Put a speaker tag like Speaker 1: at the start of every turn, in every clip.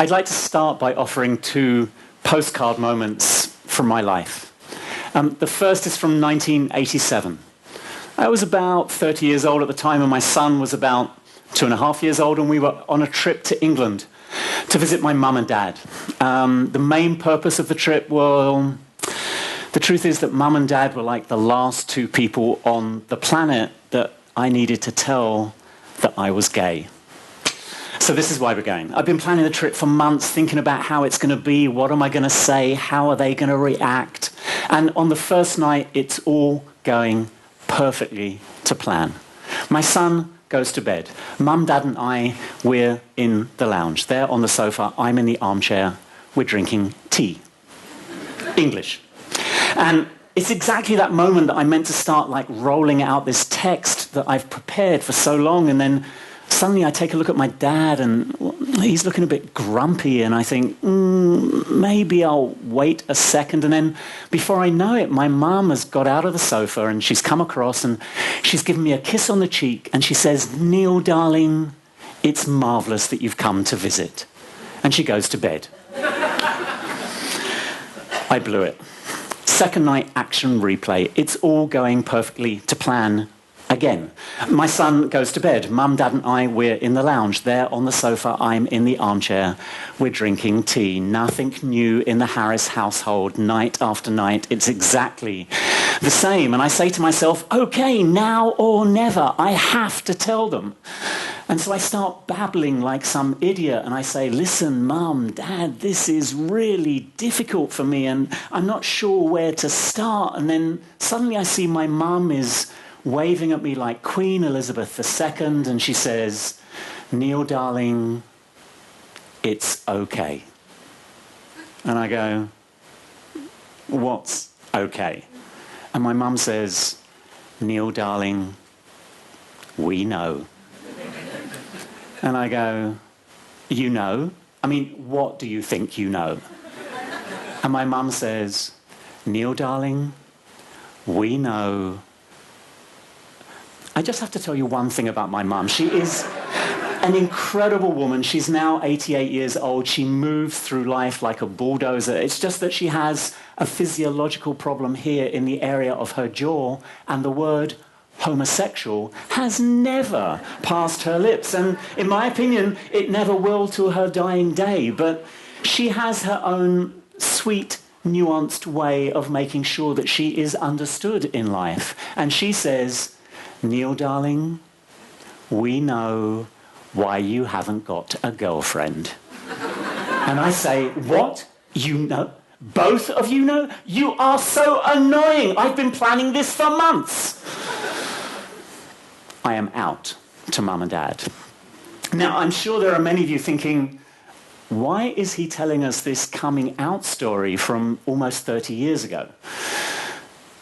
Speaker 1: I'd like to start by offering two postcard moments from my life. The first is from 1987. I was about 30 years old at the time, and my son was about 2.5 years old, and we were on a trip to England to visit my mum and dad. The main purpose of the trip, well, the truth is that mum and dad were like the last two people on the planet that I needed to tell that I was gay. So this is why we're going. I've been planning the trip for months, thinking about how it's going to be, what am I going to say, how are they going to react. And on the first night, it's all going perfectly to plan. My son goes to bed. Mum, Dad and I, we're in the lounge. They're on the sofa, I'm in the armchair, we're drinking tea. English. And it's exactly that moment that I meant to start like rolling out this text that I've prepared for so long, and then suddenly I take a look at my dad and he's looking a bit grumpy, and I think, maybe I'll wait a second. And then before I know it, my mum has got out of the sofa and she's come across and she's given me a kiss on the cheek and she says, "Neil, darling, it's marvellous that you've come to visit." And she goes to bed. I blew it. Second night, action replay. It's all going perfectly to plan again. My son goes to bed. Mum, Dad and I, we're in the lounge. They're on the sofa. I'm in the armchair. We're drinking tea. Nothing new in the Harris household. Night after night, it's exactly the same. And I say to myself, okay, now or never. I have to tell them. And so I start babbling like some idiot, and I say, listen, Mum, Dad, this is really difficult for me, and I'm not sure where to start. And then suddenly I see my mum is waving at me like Queen Elizabeth II, and she says, "Neil, darling, it's okay." And I go, "What's okay?" And my mum says, "Neil, darling, we know." And I go, "You know? I mean, what do you think you know?" And my mum says, "Neil, darling, we know." I just have to tell you one thing about my mum. She is an incredible woman. She's now 88 years old. She moves through life like a bulldozer. It's just that she has a physiological problem here in the area of her jaw, and the word homosexual has never passed her lips. And in my opinion, it never will till her dying day. But she has her own sweet, nuanced way of making sure that she is understood in life. And she says, "Neil, darling, we know why you haven't got a girlfriend." And I say, "What? You know? Both of you know? You are so annoying. I've been planning this for months." I am out to Mum and Dad. Now, I'm sure there are many of you thinking, why is he telling us this coming out story from almost 30 years ago?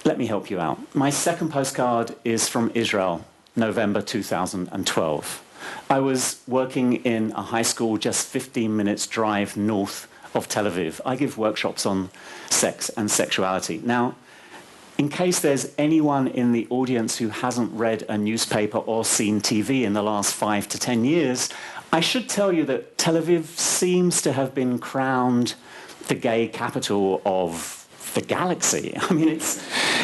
Speaker 1: Let me help you out. My second postcard is from Israel, November 2012. I was working in a high school just 15 minutes drive north of Tel Aviv. I give workshops on sex and sexuality. Now, in case there's anyone in the audience who hasn't read a newspaper or seen TV in the last 5 to 10 years, I should tell you that Tel Aviv seems to have been crowned the gay capital of the galaxy. I mean, it's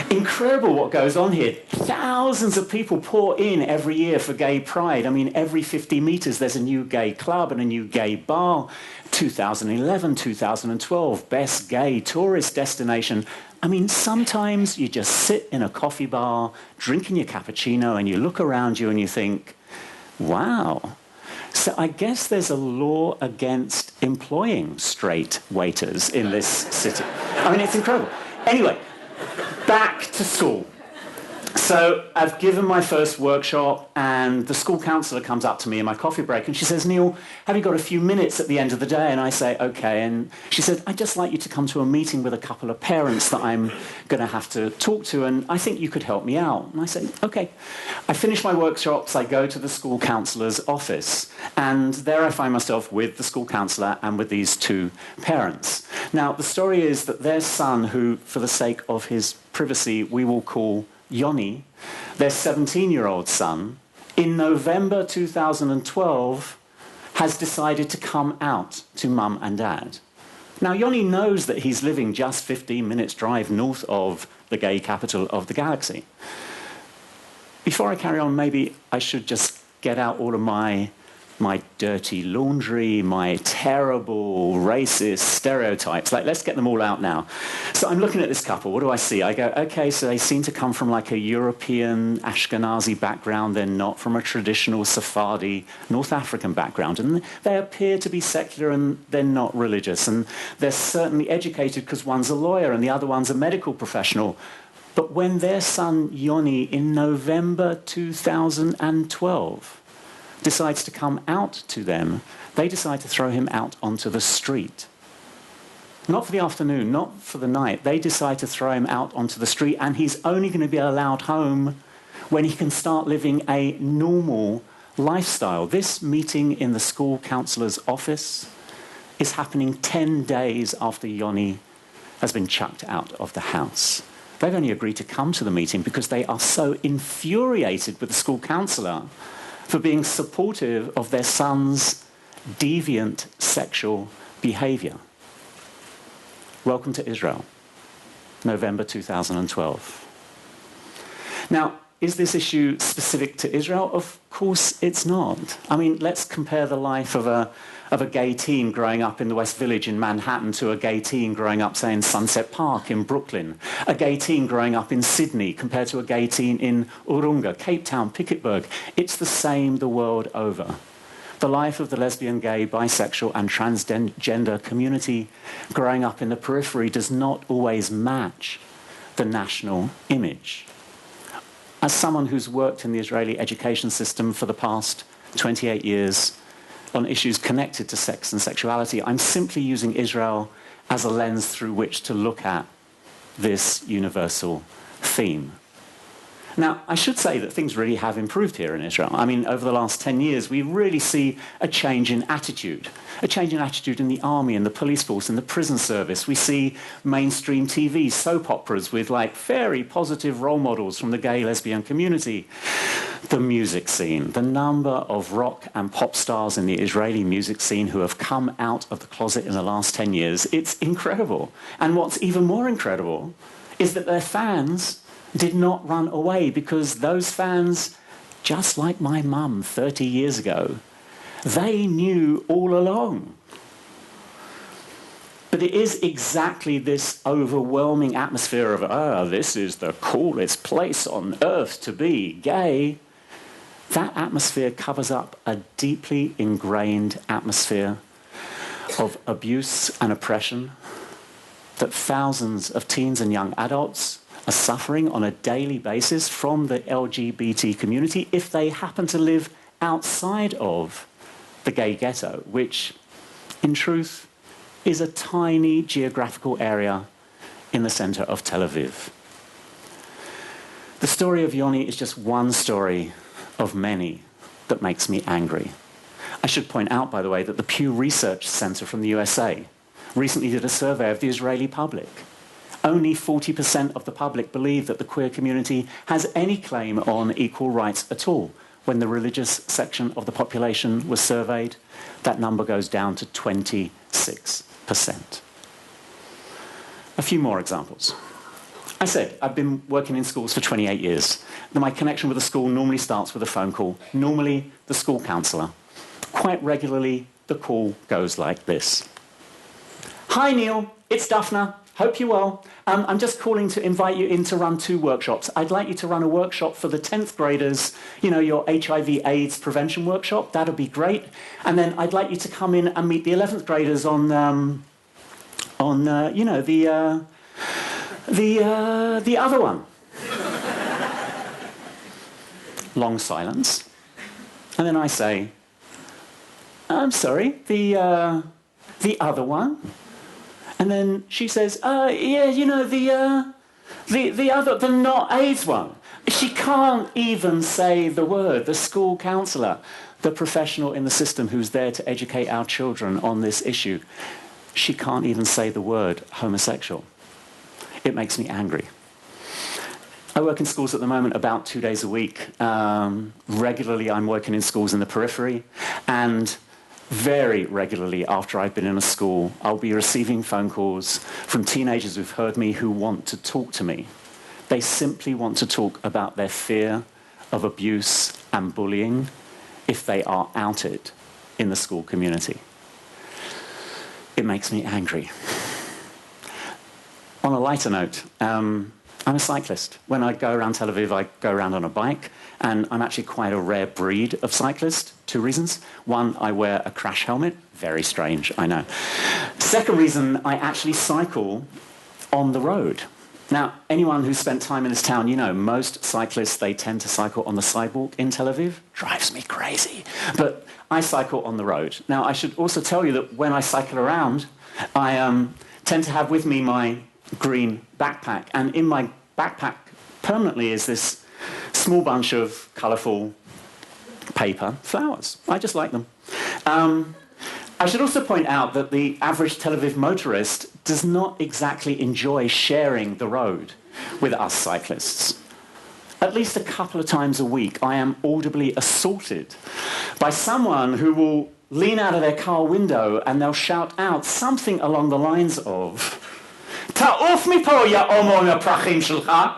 Speaker 1: incredible what goes on here. Thousands of people pour in every year for gay pride. I mean, every 50 meters there's a new gay club and a new gay bar. 2011, 2012, best gay tourist destination. I mean, sometimes you just sit in a coffee bar, drinking your cappuccino, and you look around you and you think, wow. So I guess there's a law against employing straight waiters in this city. I mean, it's incredible. Anyway, back to school. So I've given my first workshop, and the school counsellor comes up to me in my coffee break, and she says, "Neil, have you got a few minutes at the end of the day?" And I say, "Okay." And she said, "I'd just like you to come to a meeting with a couple of parents that I'm going to have to talk to, and I think you could help me out." And I said, "Okay." I finish my workshops, I go to the school counsellor's office, and there I find myself with the school counsellor and with these two parents. Now, the story is that their son, who, for the sake of his privacy, we will call Yoni, their 17-year-old son, in November 2012, has decided to come out to mum and dad. Now, Yoni knows that he's living just 15 minutes drive north of the gay capital of the galaxy. Before I carry on, maybe I should just get out all of my dirty laundry, my terrible racist stereotypes. Like, let's get them all out now. So I'm looking at this couple. What do I see? I go, okay, so they seem to come from like a European Ashkenazi background. They're not from a traditional Sephardi North African background. And they appear to be secular and they're not religious. And they're certainly educated because one's a lawyer and the other one's a medical professional. But when their son, Yoni, in November 2012, decides to come out to them, they decide to throw him out onto the street. Not for the afternoon, not for the night. They decide to throw him out onto the street, and he's only going to be allowed home when he can start living a normal lifestyle. This meeting in the school counsellor's office is happening 10 days after Yoni has been chucked out of the house. They've only agreed to come to the meeting because they are so infuriated with the school counsellor for being supportive of their son's deviant sexual behaviour. Welcome to Israel, November 2012. Now, is this issue specific to Israel? Of course it's not. I mean, let's compare the life of a gay teen growing up in the West Village in Manhattan to a gay teen growing up, say, in Sunset Park in Brooklyn. A gay teen growing up in Sydney compared to a gay teen in Urunga, Cape Town, Piketberg. It's the same the world over. The life of the lesbian, gay, bisexual and transgender community growing up in the periphery does not always match the national image. As someone who's worked in the Israeli education system for the past 28 years on issues connected to sex and sexuality, I'm simply using Israel as a lens through which to look at this universal theme. Now, I should say that things really have improved here in Israel. I mean, over the last 10 years, we really see a change in attitude in the army and the police force and the prison service. We see mainstream TV, soap operas with like very positive role models from the gay lesbian community. The music scene, the number of rock and pop stars in the Israeli music scene who have come out of the closet in the last 10 years, it's incredible. And what's even more incredible is that their fans did not run away, because those fans, just like my mum 30 years ago, they knew all along. But it is exactly this overwhelming atmosphere of, this is the coolest place on earth to be gay. That atmosphere covers up a deeply ingrained atmosphere of abuse and oppression that thousands of teens and young adults are suffering on a daily basis from the LGBT community if they happen to live outside of the gay ghetto, which, in truth, is a tiny geographical area in the centre of Tel Aviv. The story of Yoni is just one story of many that makes me angry. I should point out, by the way, that the Pew Research Center from the USA recently did a survey of the Israeli public. Only 40% of the public believe that the queer community has any claim on equal rights at all. When the religious section of the population was surveyed, that number goes down to 26%. A few more examples. I said I've been working in schools for 28 years. My connection with the school normally starts with a phone call, normally the school counsellor. Quite regularly, the call goes like this. Hi Neil, it's Daphna. Hope you're well. I'm just calling to invite you in to run 2 workshops. I'd like you to run a workshop for the 10th graders, your HIV AIDS prevention workshop. That'd be great. And then I'd like you to come in and meet the 11th graders on the other one. Long silence. And then I say, I'm sorry, the other one? And then she says, the not AIDS one. She can't even say the word. The school counsellor, the professional in the system who's there to educate our children on this issue, she can't even say the word homosexual. It makes me angry. I work in schools at the moment about 2 days a week. Regularly, I'm working in schools in the periphery, and very regularly after I've been in a school, I'll be receiving phone calls from teenagers who've heard me who want to talk to me. They simply want to talk about their fear of abuse and bullying if they are outed in the school community. It makes me angry. On a lighter note, I'm a cyclist. When I go around Tel Aviv, I go around on a bike, and I'm actually quite a rare breed of cyclist. 2 reasons. One, I wear a crash helmet. Very strange, I know. Second reason, I actually cycle on the road. Now, anyone who's spent time in this town, you know, most cyclists, they tend to cycle on the sidewalk in Tel Aviv. Drives me crazy. But I cycle on the road. Now, I should also tell you that when I cycle around, I tend to have with me my green backpack. And in my backpack permanently is this small bunch of colourful paper flowers. I just like them. I should also point out that the average Tel Aviv motorist does not exactly enjoy sharing the road with us cyclists. At least a couple of times a week, I am audibly assaulted by someone who will lean out of their car window and they'll shout out something along the lines of, "Ta'uf mipo ya omo prachim shelcha,"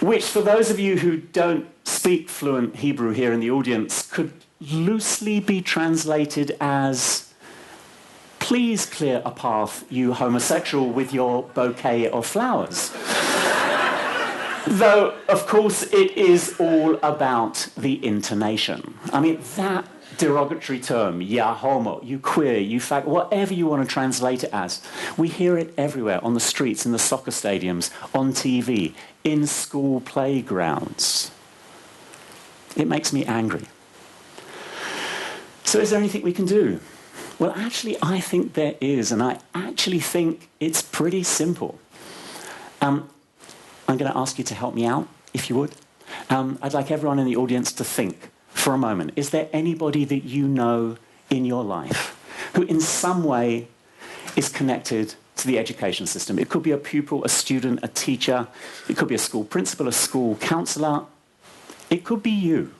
Speaker 1: which, for those of you who don't speak fluent Hebrew here in the audience, could loosely be translated as, "Please clear a path, you homosexual, with your bouquet of flowers." Though, of course, it is all about the intonation. I mean, that derogatory term, ya homo, you queer, you fag, whatever you want to translate it as, we hear it everywhere, on the streets, in the soccer stadiums, on TV, in school playgrounds. It makes me angry. So is there anything we can do? Well, actually, I think there is, and I actually think it's pretty simple. I'm going to ask you to help me out, if you would. I'd like everyone in the audience to think for a moment. Is there anybody that you know in your life who in some way is connected to the education system? It could be a pupil, a student, a teacher. It could be a school principal, a school counsellor. It could be you.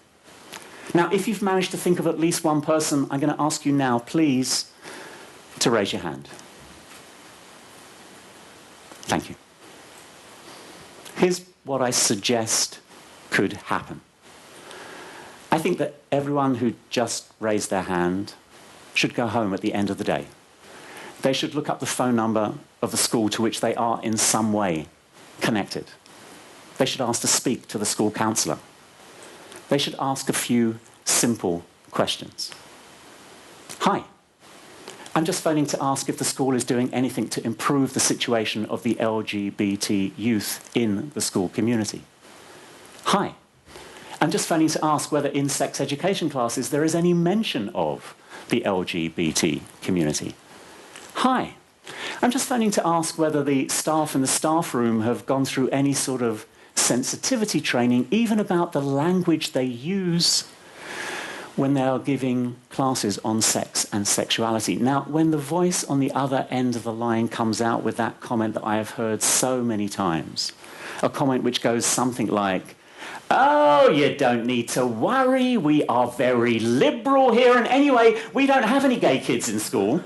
Speaker 1: Now, if you've managed to think of at least one person, I'm going to ask you now, please, to raise your hand. Thank you. Here's what I suggest could happen. I think that everyone who just raised their hand should go home at the end of the day. They should look up the phone number of the school to which they are in some way connected. They should ask to speak to the school counsellor. They should ask a few simple questions. Hi, I'm just phoning to ask if the school is doing anything to improve the situation of the LGBT youth in the school community. Hi, I'm just phoning to ask whether in sex education classes there is any mention of the LGBT community. Hi, I'm just phoning to ask whether the staff in the staff room have gone through any sort of sensitivity training, even about the language they use when they are giving classes on sex and sexuality. Now, when the voice on the other end of the line comes out with that comment that I have heard so many times, a comment which goes something like, "Oh, you don't need to worry, we are very liberal here, and anyway, we don't have any gay kids in school,"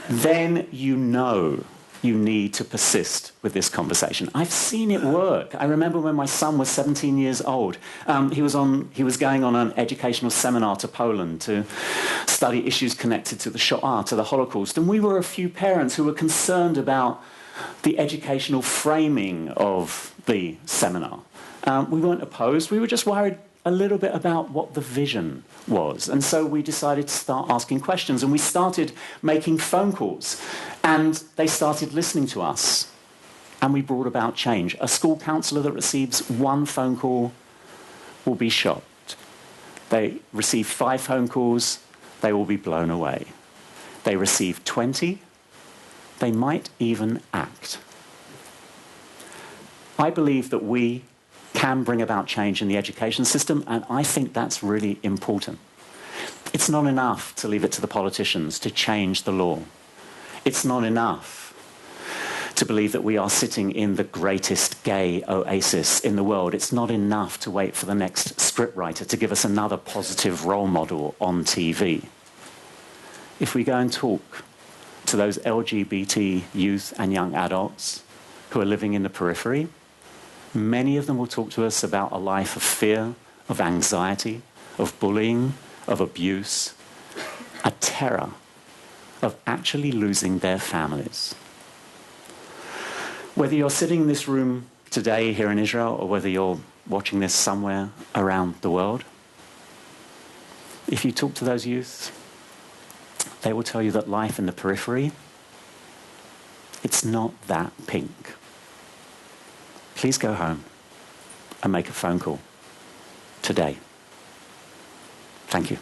Speaker 1: then you know you need to persist with this conversation. I've seen it work. I remember when my son was 17 years old. He was going on an educational seminar to Poland to study issues connected to the Shoah, to the Holocaust, and we were a few parents who were concerned about the educational framing of the seminar. We weren't opposed, we were just worried a little bit about what the vision was. And so we decided to start asking questions, and we started making phone calls, and they started listening to us, and we brought about change. A school counsellor that receives one phone call will be shocked. They receive 5 phone calls, they will be blown away. They receive 20, they might even act. I believe that we can bring about change in the education system, and I think that's really important. It's not enough to leave it to the politicians to change the law. It's not enough to believe that we are sitting in the greatest gay oasis in the world. It's not enough to wait for the next scriptwriter to give us another positive role model on TV. If we go and talk to those LGBT youth and young adults who are living in the periphery, many of them will talk to us about a life of fear, of anxiety, of bullying, of abuse, a terror of actually losing their families. Whether you're sitting in this room today here in Israel or whether you're watching this somewhere around the world, if you talk to those youth, they will tell you that life in the periphery, it's not that pink. Please go home and make a phone call today. Thank you.